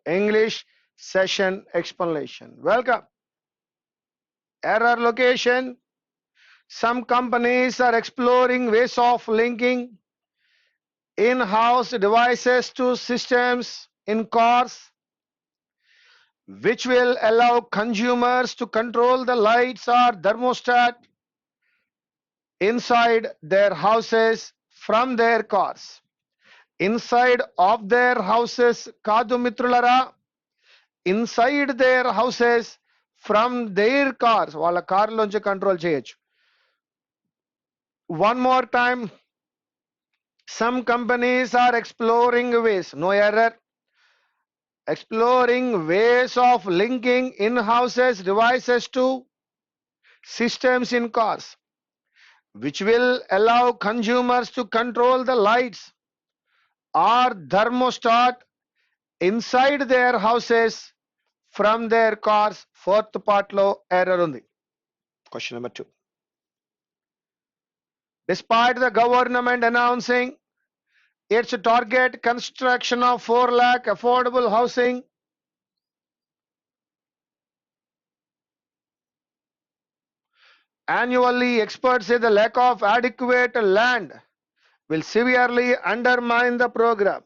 English session explanation. Welcome. Error location. Some companies are exploring ways of linking in-house devices to systems in cars, which will allow consumers to control the lights or thermostat inside their houses from their cars. Inside of their houses, Kadu Mitrulara, inside their houses from their cars, వాళ్ళ కార్లోంచి control చేయొచ్చు. One more time, some companies are exploring ways, no error, exploring ways of linking in-houses devices to systems in cars, which will allow consumers to control the lights or thermostat inside their houses from their cars. Fourth part lo error undi. Question number 2. Despite the government announcing its target construction of 4 lakh affordable housing, annually, experts say the lack of adequate land will severely undermine the program.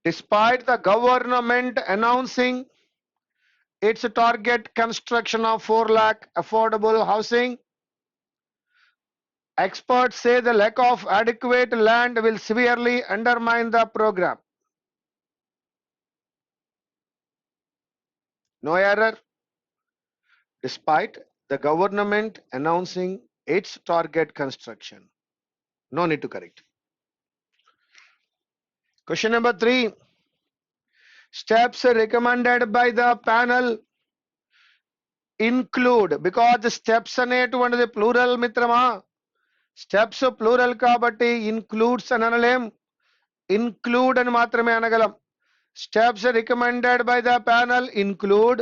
Despite the government announcing its target construction of 4 lakh affordable housing, experts say the lack of adequate land will severely undermine the program. No error. Despite the government announcing its target construction. No need to correct. Question number 3. Steps recommended by the panel include, because the steps అనేటువంటిది plural మిత్రమా, steps plural కాబట్టి includes అని అనలేం, include అని మాత్రమే అనగలం. Steps recommended by the panel include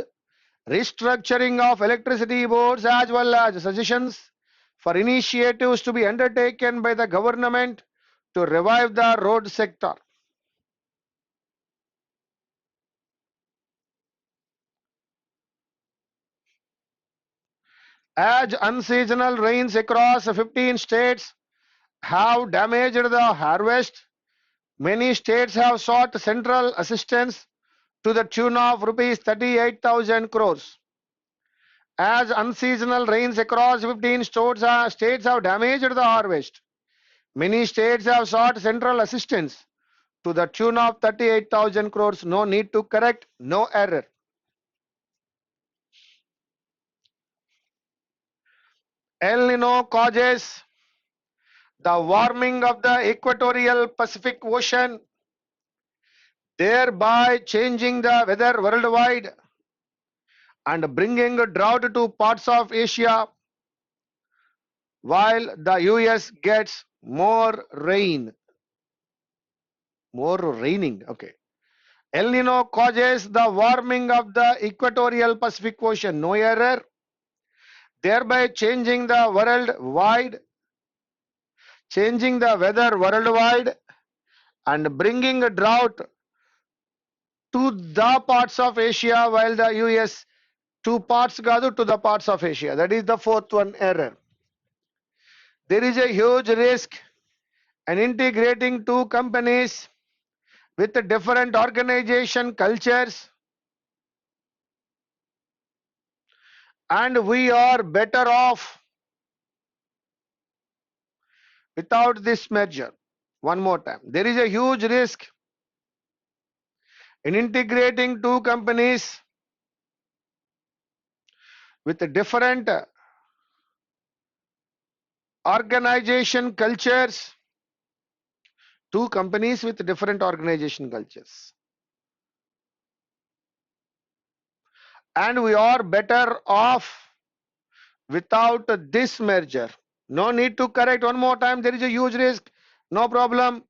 restructuring of electricity boards as well as suggestions for initiatives to be undertaken by the government to revive the road sector. As unseasonal rains across 15 states have damaged the harvest, many states have sought central assistance to the tune of rupees 38,000 crores. As unseasonal rains across 15 states have damaged the harvest, many states have sought central assistance to the tune of 38,000 crores. No need to correct, no error. El Nino causes the warming of the equatorial Pacific Ocean, thereby changing the weather worldwide and bringing a drought to parts of Asia, while the US gets more rain. More raining, okay. El Nino causes the warming of the equatorial Pacific Ocean, no error, thereby changing the weather worldwide and bringing a drought to the parts of Asia, while the US two parts kaadu to the parts of Asia. That is the fourth one error. There is a huge risk in integrating two companies with different organization cultures, and we are better off without this merger. One more time. There is a huge risk in integrating two companies with different organization cultures. Two companies with different organization cultures. And we are better off without this merger. No need to correct. One more time. There is a huge risk. No problem.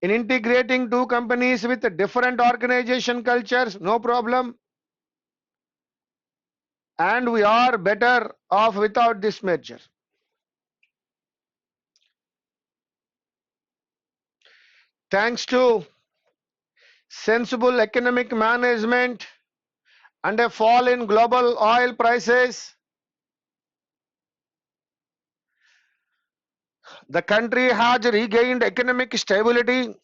In integrating two companies with different organization cultures. No problem. And we are better off without this merger. Thanks to sensible economic management, and a fall in global oil prices, the country has regained economic stability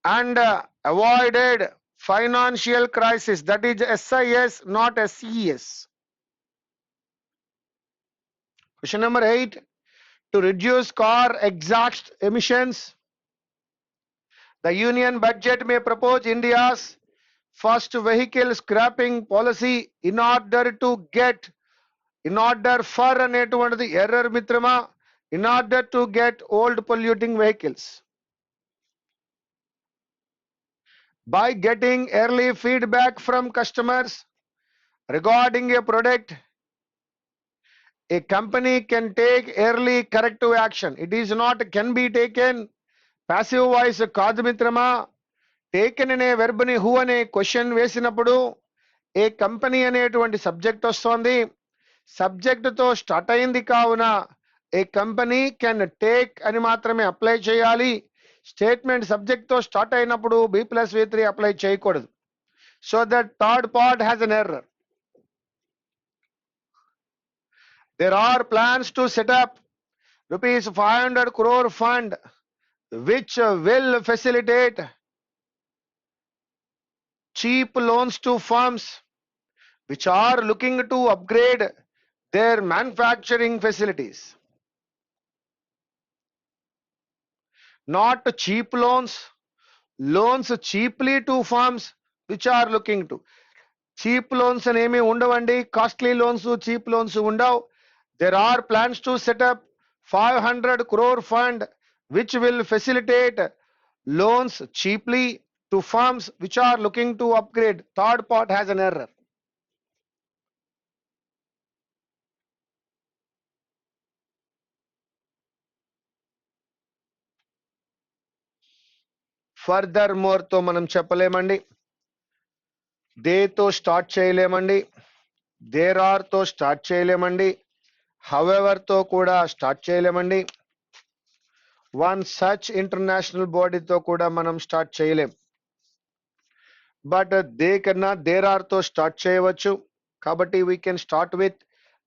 and avoided financial crisis. That is SIS, not SES. Question number 8. To reduce car exhaust emissions, the union budget may propose India's first vehicle scrapping policy in order for అనేటువంటిది error మిత్రమా, in order to get old polluting vehicles. By getting early feedback from customers regarding a product, a company can take early corrective action. It is not can be taken. Passive voice కాదు మిత్రమా. Taken అనే వెర్బ్ని who అనే question వేసినప్పుడు ఏ company అనేటువంటి subject వస్తోంది. సబ్జెక్టుతో start అయింది కావున ఏ company can take అని మాత్రమే అప్లై చేయాలి. స్టేట్మెంట్ సబ్జెక్ట్తో స్టార్ట్ అయినప్పుడు B+V3 అప్లై చేయకూడదు. So that third part has an error. There are plans to set up rupees 500 crore fund which will facilitate cheap loans to firms which are looking to upgrade their manufacturing facilities. Not cheap loans, loans cheaply to firms which are looking to. Cheap loans అనేమి ఉండవండి, costly loans cheap loans ఉండవు. There are plans to set up 500 crore fund which will facilitate loans cheaply to firms which are looking to upgrade. Third part has an error. Furthermore తో మనం చెప్పలేమండి, they తో start చేయలేమండి, there are తో start చేయలేమండి, however తో కూడా start చేయలేమండి, వన్ సచ్ ఇంటర్నేషనల్ బాడీతో కూడా మనం స్టార్ట్ చేయలేం. బట్ దే కన్నా దేర్ ఆర్ తో స్టార్ట్ చేయవచ్చు. కాబట్టి we can start with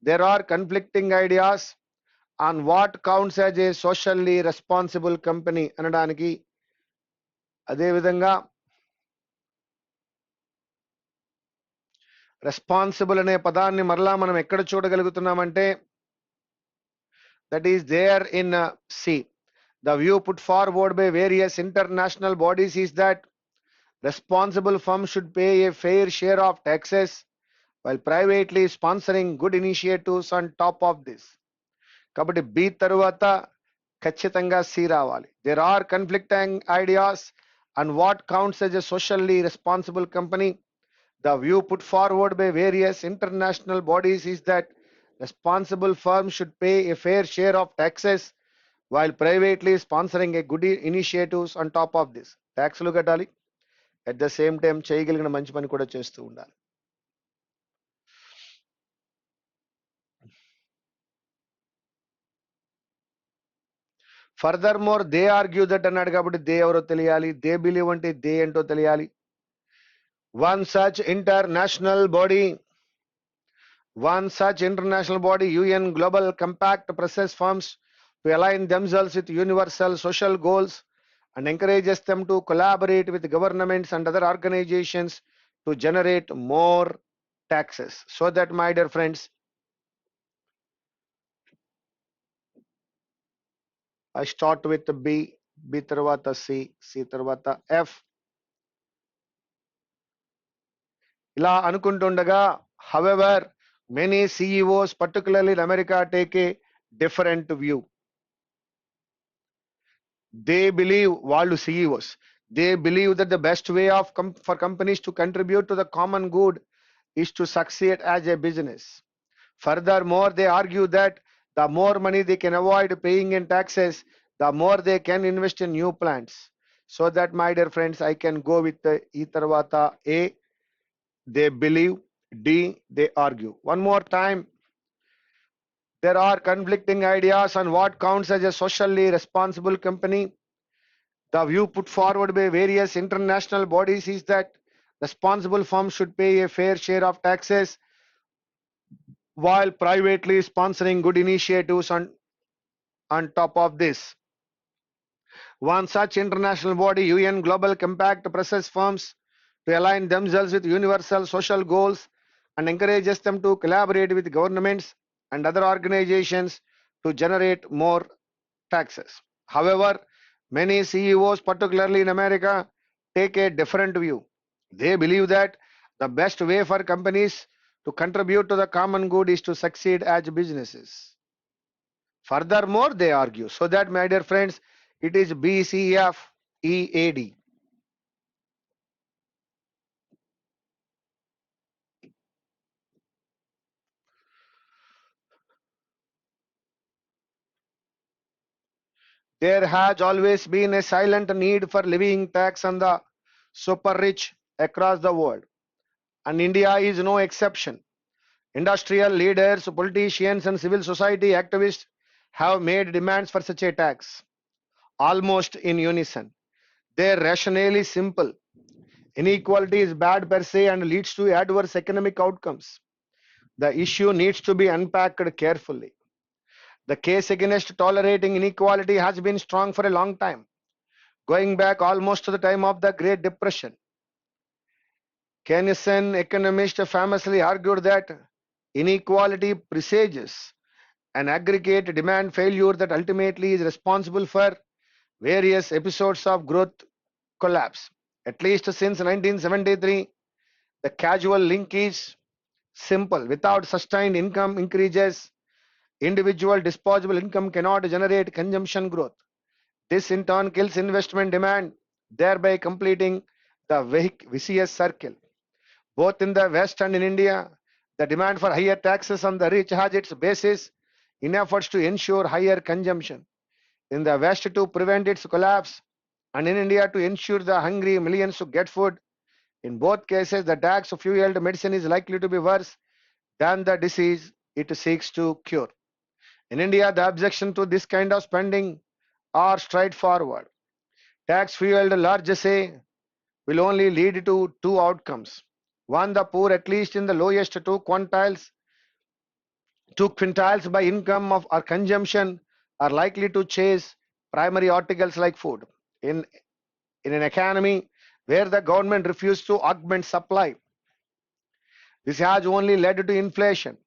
there are conflicting ideas on what counts as a socially responsible company అనడానికి. అదేవిధంగా రెస్పాన్సిబుల్ అనే పదాన్ని మరలా మనం ఎక్కడ చూడగలుగుతున్నామంటే that is there in C. The view put forward by various international bodies is that responsible firms should pay a fair share of taxes while privately sponsoring good initiatives on top of this. కాబట్టి B తరువాత ఖచ్చితంగా C రావాలి. There are conflicting ideas on what counts as a socially responsible company. The view put forward by various international bodies is that responsible firms should pay a fair share of taxes while privately sponsoring a good initiatives on top of this. ట్యాక్స్లు కట్టాలి, at the same time చేయగలిగిన మంచి పని కూడా చేస్తూ ఉండాలి. Further more they argue that అన్నాడు కాబట్టి దే ఎవరో తెలియాలి, దే బిలీవ్ అంటే దే ఏంటో తెలియాలి. One such international body, UN Global Compact, presses firms to align themselves with universal social goals and encourages them to collaborate with governments and other organizations to generate more taxes. So that, my dear friends, I start with B, B tarvata C, C tarvata F. ఇలా అనుకుంటుండగా however many CEOs particularly in America take a different view. They believe, వాళ్ళు CEOs, they believe that the best way of for companies to contribute to the common good is to succeed as a business. Furthermore, they argue that the more money they can avoid paying in taxes, the more they can invest in new plants. So that, my dear friends, I can go with the E tarvata A, they believe, D, they argue. One more time, there are conflicting ideas on what counts as a socially responsible company. The view put forward by various international bodies is that responsible firms should pay a fair share of taxes while privately sponsoring good initiatives on top of this. One such international body, UN Global Compact, presses firms to align themselves with universal social goals and encourages them to collaborate with governments and other organizations to generate more taxes. However, many CEOs, particularly in America, take a different view. They believe that the best way for companies to contribute to the common good is to succeed as businesses. Furthermore, they argue, so that, my dear friends, it is BCFEAD. There has always been a silent need for levying tax on the super rich across the world, and India is no exception. Industrial leaders, politicians, and civil society activists have made demands for such a tax, almost in unison. Their rationale is simple: inequality is bad per se and leads to adverse economic outcomes. The issue needs to be unpacked carefully. The case against tolerating inequality has been strong for a long time, going back almost to the time of the Great Depression. Keynesian economist famously argued that inequality presages an aggregate demand failure that ultimately is responsible for various episodes of growth collapse. At least since 1973, the causal link is simple. Without sustained income increases, individual disposable income cannot generate consumption growth. This in turn kills investment demand, thereby completing the vicious circle. Both in the West and in India, the demand for higher taxes on the rich has its basis in efforts to ensure higher consumption. In the West, to prevent its collapse, and in India, to ensure the hungry millions to get food. In both cases, the tax fueled medicine is likely to be worse than the disease it seeks to cure. In India, the objection to this kind of spending are straightforward. Tax fueled largesse will only lead to two outcomes. One, the poor, at least in the lowest two quintiles by income of our consumption, are likely to chase primary articles like food. In, in an economy where the government refused to augment supply, this has only led to inflation.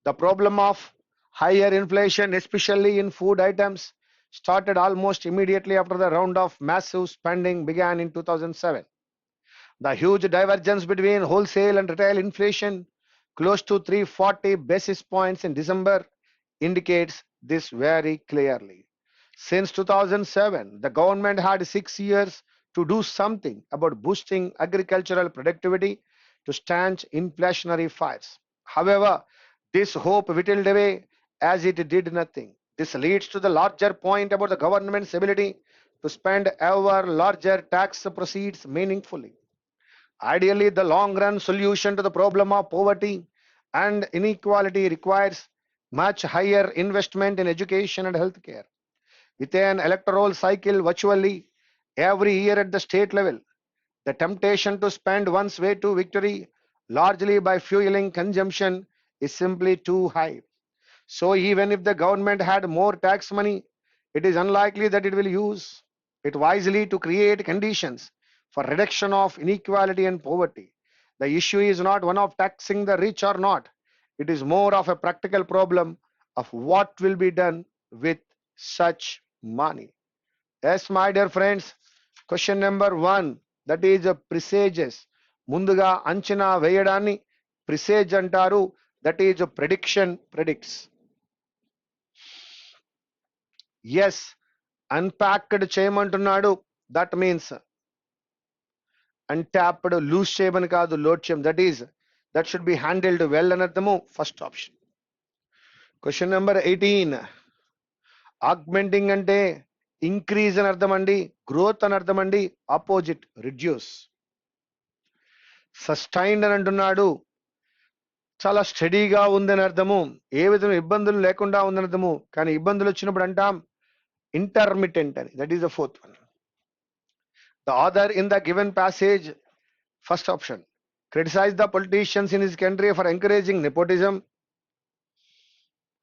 The problem of higher inflation, especially in food items, started almost immediately after the round of massive spending began in 2007. The huge divergence between wholesale and retail inflation, close to 340 basis points in December, indicates this very clearly. Since 2007, the government had 6 years to do something about boosting agricultural productivity to stanch inflationary fires. However, this hope whittled away as it did nothing. This leads to the larger point about the government's ability to spend ever larger tax proceeds meaningfully. Ideally, the long run solution to the problem of poverty and inequality requires much higher investment in education and healthcare. With an electoral cycle virtually every year at the state level, the temptation to spend one's way to victory largely by fueling consumption is simply too high. So, even if the government had more tax money, it is unlikely that it will use it wisely to create conditions for reduction of inequality and poverty. The issue is not one of taxing the rich or not, it is more of a practical problem of what will be done with such money. Yes, my dear friends, question number 1, that is presages. ముందుగా అంచనా వేయడాన్ని presage అంటారు. That is prediction, predicts. Yes, unpacked చేయమంటున్నాడు. That means untapped, loose చేయమని కాదు, load చేయం. That should be handled well అని అర్థము. First option. Question number 18, augmenting అంటే ఇంక్రీజ్ అని అర్థం అండి, గ్రోత్ అని అర్థం అండి, ఆపోజిట్ రిడ్యూస్. సస్టైన్డ్ అని అంటున్నాడు, చాలా స్టడీగా ఉందని అర్థము, ఏ విధమైన ఇబ్బందులు లేకుండా ఉందని అర్థము. కానీ ఇబ్బందులు వచ్చినప్పుడు అంటాం ఇంటర్మిటెంట్ అని. That is the fourth one. The author in the given passage, first option, criticize the politicians in his country for encouraging nepotism.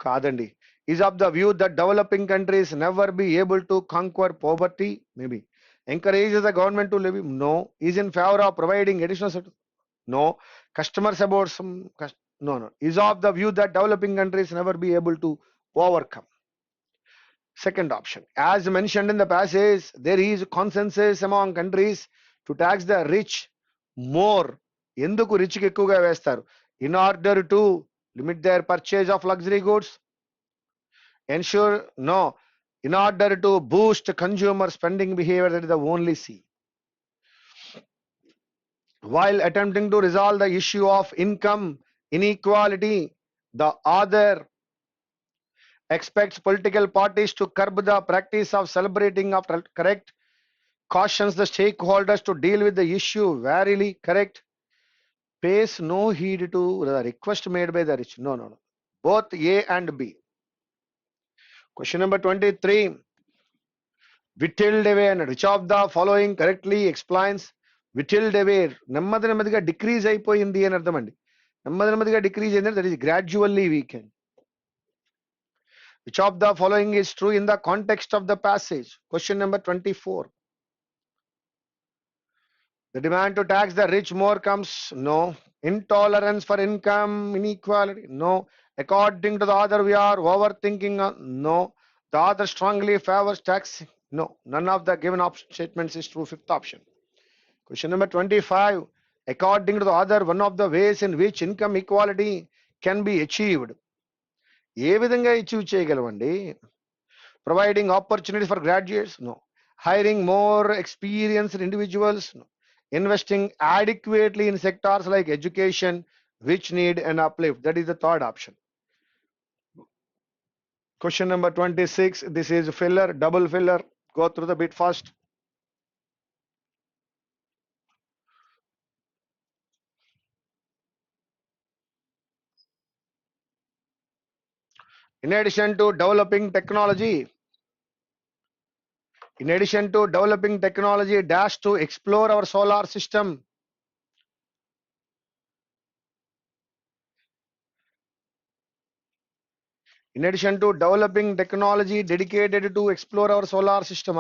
కాదండి. Is of the view that developing countries never be able to conquer poverty. Maybe. Encourages the government to live. No. Is in favor of providing additional no. Customers about some no. Is of the view that developing countries never be able to overcome. Second option, as mentioned in the passage, there is consensus among countries to tax the rich more. ఎందుకు rich కి ఎక్కువగా వేస్తారు? In order to limit their purchase of luxury goods. Ensure, no. In order to boost consumer spending behavior, that is the only C. While attempting to resolve the issue of income inequality, the author expects political parties to curb the practice of celebrating of correct, cautions the stakeholders to deal with the issue warily correct, pays no heed to the request made by the rich. No. Both A and B. Question number 23. Whittled away, and which of the following correctly explains whittled away? నెమ్మదిగా decrease అయిపోయింది అని అర్థం అండి. నెమ్మదిగా decrease అయింది, that is gradually weekend. Which of the following is true in the context of the passage? Question number 24. The demand to tax the rich more comes. No. Intolerance for income inequality. No. According to the author, we are overthinking. No. The author strongly favors taxing. No. None of the given statements is true. Fifth option. Question number 25. According to the author, one of the ways in which income equality can be achieved. ఏ విధంగా achieve చేయగలమండి? Providing opportunity for graduates. No. Hiring more experienced individuals. No. Investing adequately in sectors like education which need an uplift. That is the third option. Question number 26. This is filler, double filler. Go through the bit first. In addition to developing technology, dash to explore our solar system. In addition to developing technology dedicated to explore our solar system,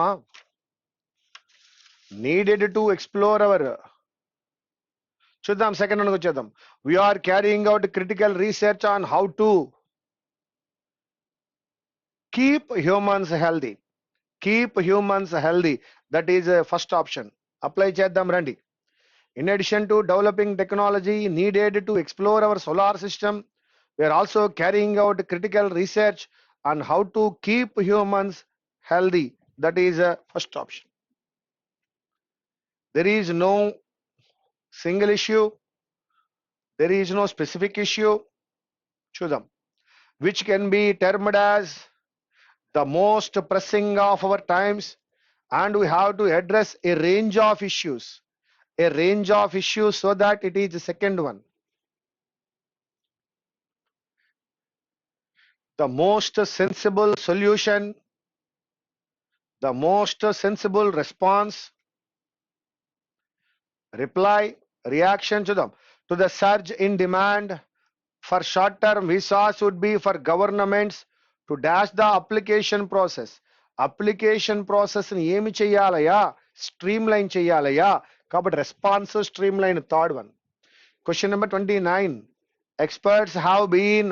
needed to explore our. చూద్దాం, second వన్కి వచ్చేద్దాం. We are carrying out critical research on how to keep humans healthy. Keep humans healthy. That is first option. Apply చేద్దాం రండి. In addition to developing technology needed to explore our solar system, we are also carrying out critical research on how to keep humans healthy. That is first option. There is no single issue. There is no specific issue. చూద్దాం. Which can be termed as the most pressing of our times, and we have to address a range of issues. A range of issues, so that it is the second one. The most sensible solution, the most sensible response, reply, reaction to the surge in demand for short-term visas would be for governments to dash the application process. Application process ni emi cheyalaya? Streamline cheyalaya. Kabatti response streamline, third one. Question number 29. Experts have been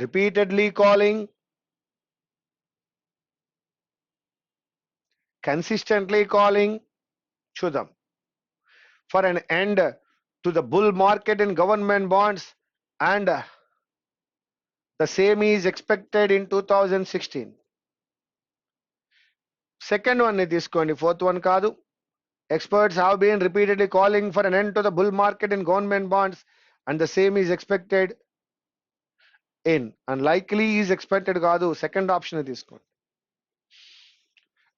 repeatedly calling, consistently calling, చూద్దాం, for an end to the bull market in government bonds, and the same is expected in 2016. Second one ni తీసుకోండి, fourth one కాదు. Experts have been repeatedly calling for an end to the bull market in government bonds, and the same is expected in, and likely is expected కాదు. Second option ni తీసుకోండి.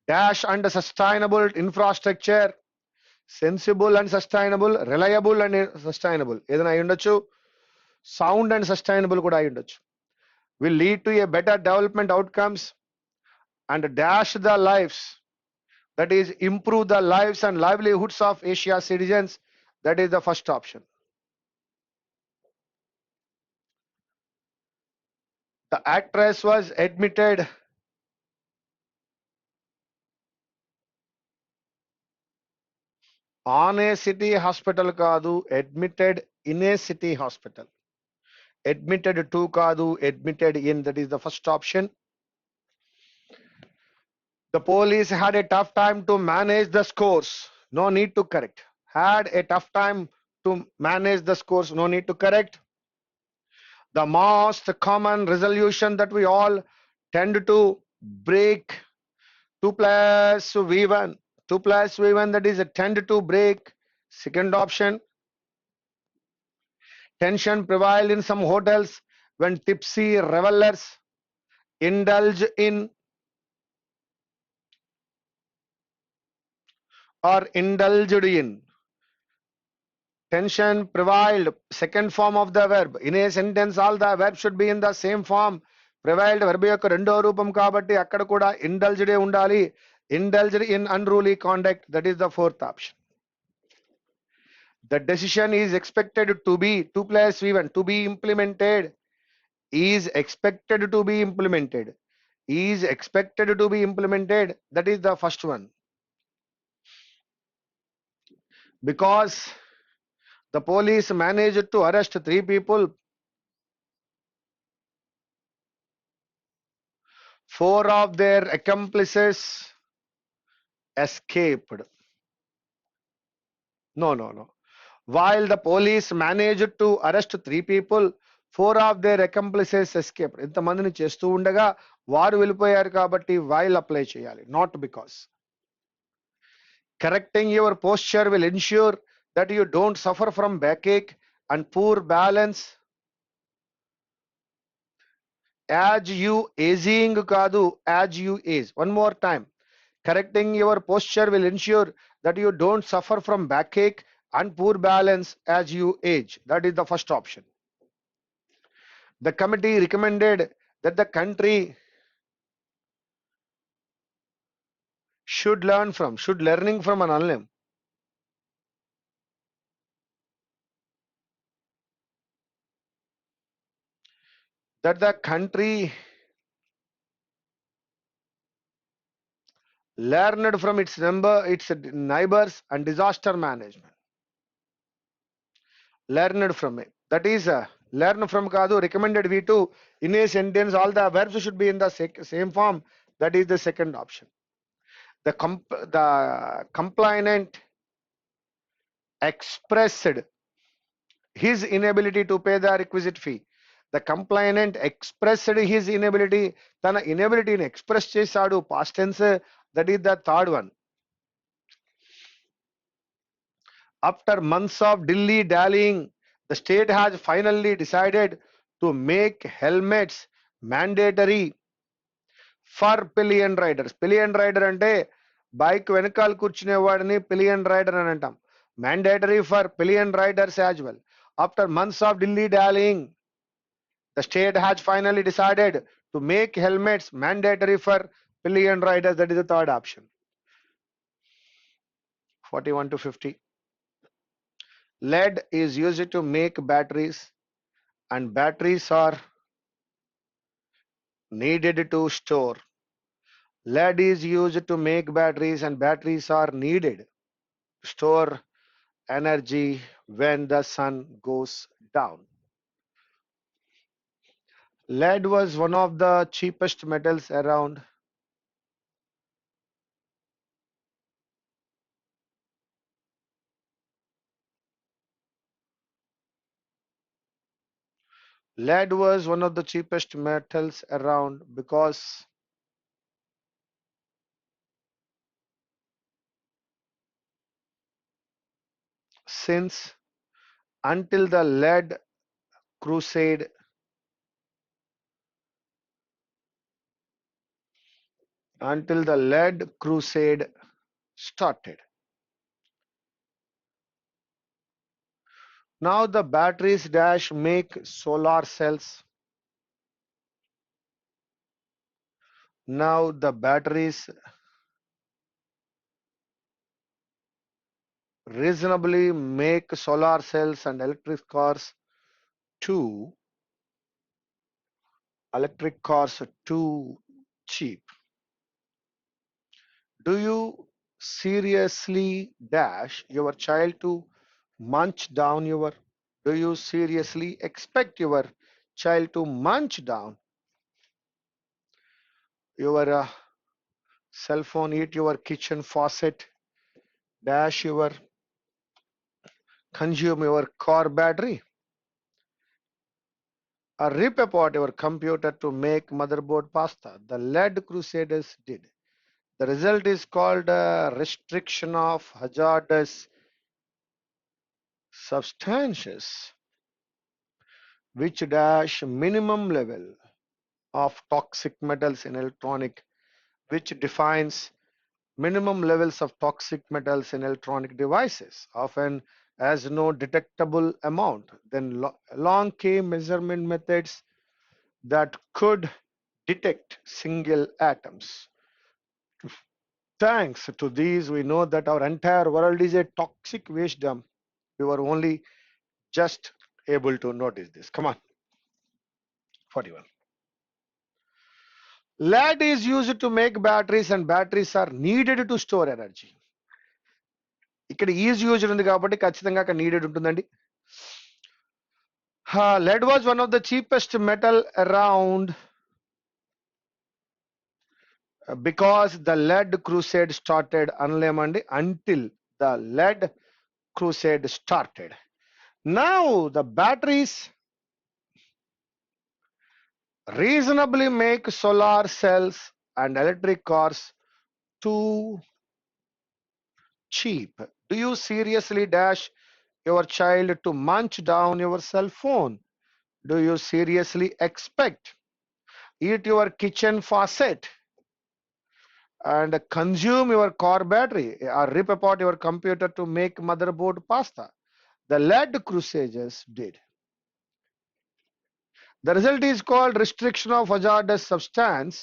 Dash and sustainable infrastructure, sensible and sustainable, reliable and sustainable, ఏదైనా అయి ఉండొచ్చు. Sound and sustainable కూడా అయి ఉండొచ్చు. Will lead to a better development outcomes and dash the lives That is improve the lives and livelihoods of Asia citizens. That is the first option. The actress was admitted on a city hospital కాదు, admitted in a city hospital. Admitted to కాదు, admitted in. That is the first option. The police had a tough time to manage the scores. No need to correct. Had a tough time to manage the scores. No need to correct. The most common resolution that we all tend to break, 2 plus V1. 2 plus V1, that is a tend to break. Second option. Tension prevailed in some hotels when tipsy revelers indulge in or indulged in. Tension prevailed, second form of the verb. In a sentence, all the verbs should be in the same form. Prevailed verb యొక్క రెండో రూపం కాబట్టి అక్కడ కూడా indulged ఏ ఉండాలి. Indulged in unruly conduct. That is the fourth option. The decision is expected to be 2 plus V1 to be implemented. Is expected to be implemented. Is expected to be implemented. That is the first one. Because the police managed to arrest 3 people, 4 of their accomplices escaped. No. While the police managed to arrest 3 people, 4 of their accomplices escaped. ఇంతమందిని చేస్తూ ఉండగా వారు వెళ్ళిపోయారు కాబట్టి while apply చేయాలి, not because. Correcting your posture will ensure that you don't suffer from backache and poor balance. As you aging కాదు, as you age. One more time. Correcting your posture will ensure that you don't suffer from backache and poor balance as you age. That is the first option. The committee recommended that the country should learning from an అనలేం. That the country learned from its neighbors and disaster management. Learned from it. That is learn from కాదు, recommended V2. In a sentence, all the verbs should be in the same form. That is the second option. The complainant expressed his inability to pay the requisite fee. The complainant expressed his inability. తన inability ని express చేశాడు, past tense. That is the third one. After months of dilly dallying, the state has finally decided to make helmets mandatory for pillion riders. Pillion rider అంటే bike వెనకాల కూర్చునే వాడిని pillion rider అని అంటాం. Mandatory for pillion riders as well. After months of dilly dallying, the state has finally decided to make helmets mandatory for pillion riders. That is the third option. 41 to 50. Lead is used to make batteries, and batteries are needed to store. Lead is used to make batteries, and batteries are needed to store energy when the sun goes down. Lead was one of the cheapest metals around. Lead was one of the cheapest metals around because since until the lead crusade started. Now the batteries dash make solar cells. Now the batteries reasonably make solar cells and too electric cars too cheap? Do you seriously dash your child to munch down your? Do you seriously expect your child to munch down your cell phone, eat your kitchen faucet, dash your, consume your car battery, or rip apart your computer to make motherboard pasta? The lead crusaders did. The result is called restriction of hazardous substances, which dash minimum level of toxic metals in electronic, which defines minimum levels of toxic metals in electronic devices, often as no detectable amount. Then along came measurement methods that could detect single atoms. Thanks to these, we know that our entire world is a toxic waste dump. We were only just able to notice this. Come on, 41. Lead is used to make batteries, and batteries are needed to store energy. ఇక్కడ is used ఉంది కాబట్టి ఖచ్చితంగా అక్కడ needed ఉంటుందండి. Lead was one of the cheapest metal around because the lead crusade started అనలేమండి until the lead crusade started. Now the batteries reasonably make solar cells and electric cars too cheap. Do you seriously dash your child to munch down your cell phone? Do you seriously expect eat your kitchen faucet and consume your car battery or rip apart your computer to make motherboard pasta? The lead crusaders did. The result is called restriction of hazardous substance,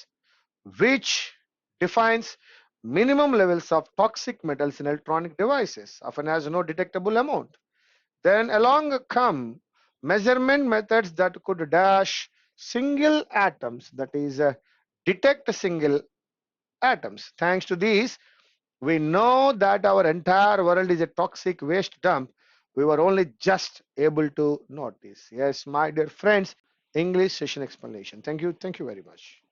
which defines minimum levels of toxic metals in electronic devices, often has no detectable amount. Then along come measurement methods that could dash single atoms, that is, detect single atoms. Thanks to these, we know that our entire world is a toxic waste dump. We were only just able to notice. Yes, my dear friends, English session explanation. Thank you. Thank you very much.